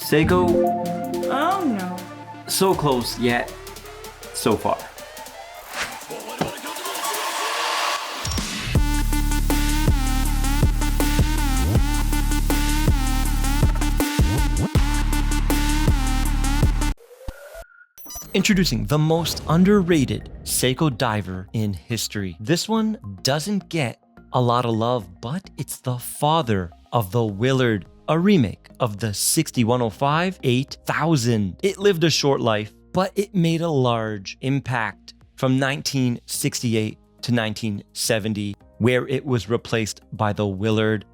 Seiko, Oh no. so close yet so far. Introducing the most underrated Seiko diver in history. This one doesn't get a lot of love, but it's the father of the Willard, a remake of the 6105-8000. It lived a short life, but it made a large impact from 1968 to 1970, where it was replaced by the Willard.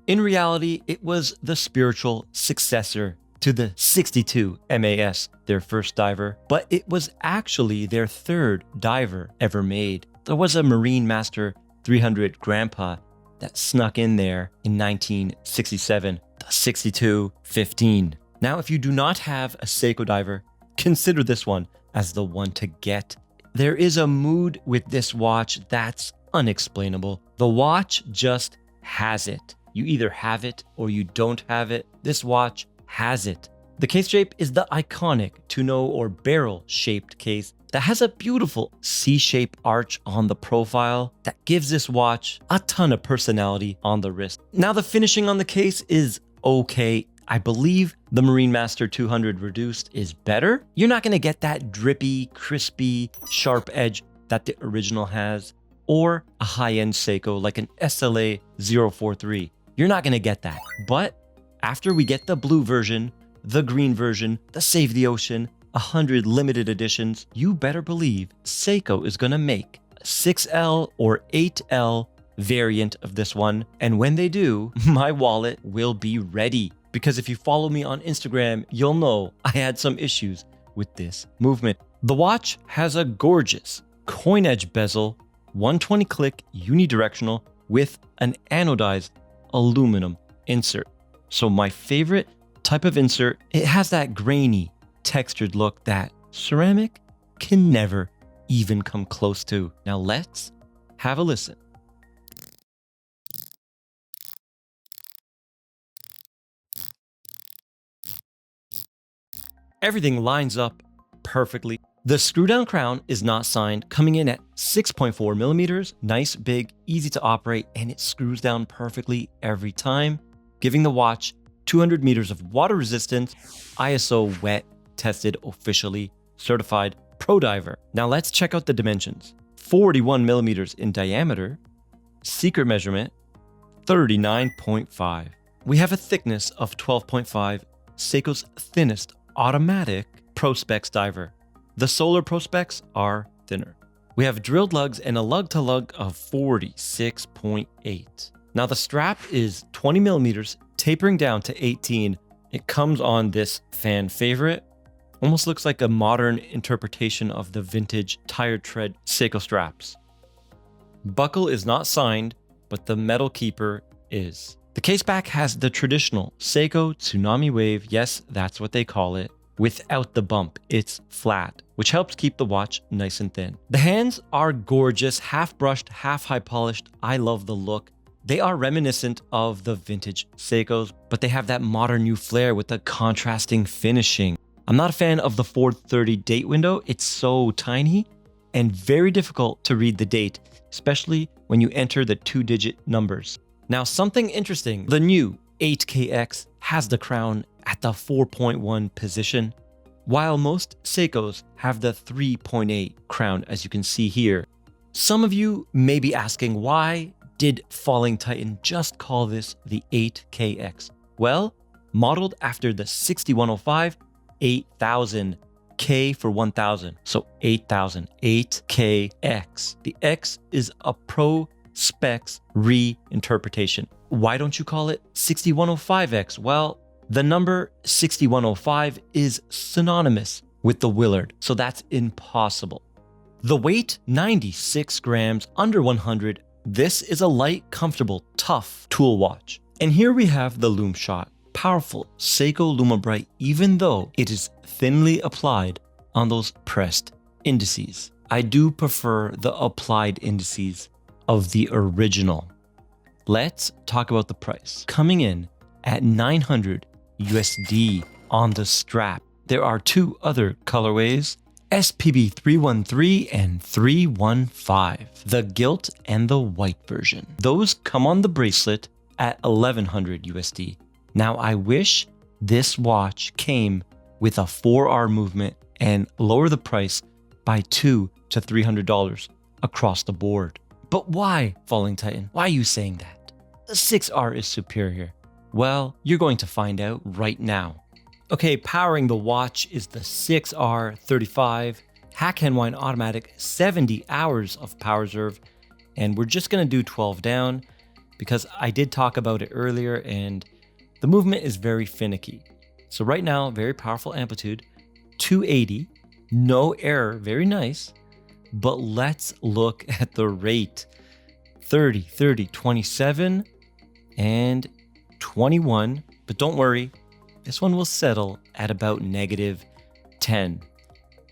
In reality, it was the spiritual successor to the 62 MAS, their first diver, but it was actually their third diver ever made. There was a Marine Master 300 Grandpa that snuck in there in 1967, the 6215. Now, if you do not have a Seiko diver, consider this one as the one to get. There is a mood with this watch that's unexplainable. The watch just has it. You either have it or you don't have it. This watch has it. The case shape is the iconic tonneau or barrel shaped case that has a beautiful C-shaped arch on the profile that gives this watch a ton of personality on the wrist. Now the finishing on the case is okay. I believe the Marine Master 200 Reduced is better. You're not going to get that drippy, crispy, sharp edge that the original has, or a high-end Seiko like an SLA 043. You're not going to get that. But after we get the blue version, the green version, the Save the Ocean, 100 limited editions, you better believe Seiko is going to make a 6L or 8L variant of this one. And when they do, my wallet will be ready. Because if you follow me on Instagram, you'll know I had some issues with this movement. The watch has a gorgeous coin edge bezel, 120 click unidirectional with an anodized aluminum insert. So my favorite type of insert, it has that grainy, textured look that ceramic can never even come close to. Now let's have a listen. Everything lines up perfectly. The screw down crown is not signed, coming in at 6.4 millimeters, nice, big, easy to operate, and it screws down perfectly every time, giving the watch 200 meters of water resistance, ISO wet, tested, officially certified pro diver. Now let's check out the dimensions. 41 millimeters in diameter, secret measurement, 39.5. We have a thickness of 12.5, Seiko's thinnest automatic Prospex diver. The solar Prospex are thinner. We have drilled lugs and a lug to lug of 46.8. Now the strap is 20 millimeters, tapering down to 18. It comes on this fan favorite. Almost looks like a modern interpretation of the vintage tire tread Seiko straps. Buckle is not signed, but the metal keeper is. The case back has the traditional Seiko Tsunami Wave, yes, that's what they call it, without the bump. It's flat, which helps keep the watch nice and thin. The hands are gorgeous, half brushed, half high polished. I love the look. They are reminiscent of the vintage Seikos, but they have that modern new flair with the contrasting finishing. I'm not a fan of the 430 date window. It's so tiny and very difficult to read the date, especially when you enter the 2-digit numbers. Now, something interesting, the new 8KX has the crown at the 4.1 position, while most Seikos have the 3.8 crown, as you can see here. Some of you may be asking, why did Falling Titan just call this the 8KX? Well, modeled after the 6105 8000, K for 1000, so 8000, 8KX. The X is a Prospex reinterpretation. Why don't you call it 6105X? Well, the number 6105 is synonymous with the Willard, so that's impossible. The weight, 96 grams, under 100. This is a light, comfortable, tough tool watch. And here we have the Lume Shot, powerful Seiko Lumabrite, even though it is thinly applied on those pressed indices. I do prefer the applied indices of the original. Let's talk about the price. Coming in at $900 USD. on the strap. There are two other colorways, SPB313 and 315, the gilt and the white version. Those come on the bracelet at $1,100 USD. Now I wish this watch came with a 4R movement and lower the price by $200 to $300 across the board. But why, Falling Titan? Why are you saying that? The 6R is superior. Well, you're going to find out right now. Okay, powering the watch is the 6R35 Hack and Wind Automatic 70 hours of power reserve, and we're just going to do 12 down because I did talk about it earlier and the movement is very finicky. So right now, very powerful amplitude, 280, no error, very nice. But let's look at the rate. 30, 30, 27, and 21. But don't worry, this one will settle at about -10.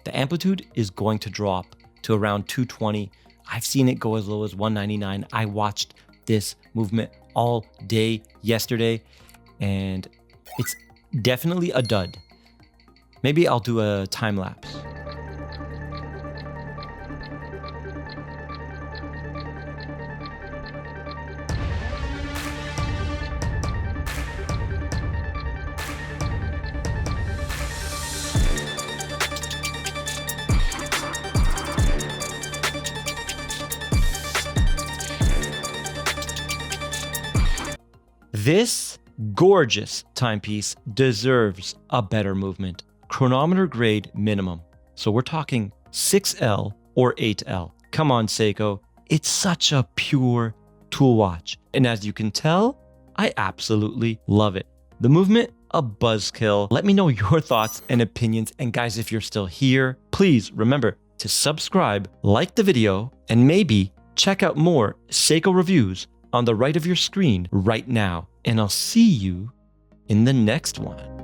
The amplitude is going to drop to around 220. I've seen it go as low as 199. I watched this movement all day yesterday, and it's definitely a dud. Maybe I'll do a time lapse. This gorgeous timepiece deserves a better movement. Chronometer grade minimum. So we're talking 6L or 8L. Come on, Seiko. It's such a pure tool watch. And as you can tell, I absolutely love it. The movement, a buzzkill. Let me know your thoughts and opinions. And guys, if you're still here, please remember to subscribe, like the video, and maybe check out more Seiko reviews on the right of your screen right now. And I'll see you in the next one.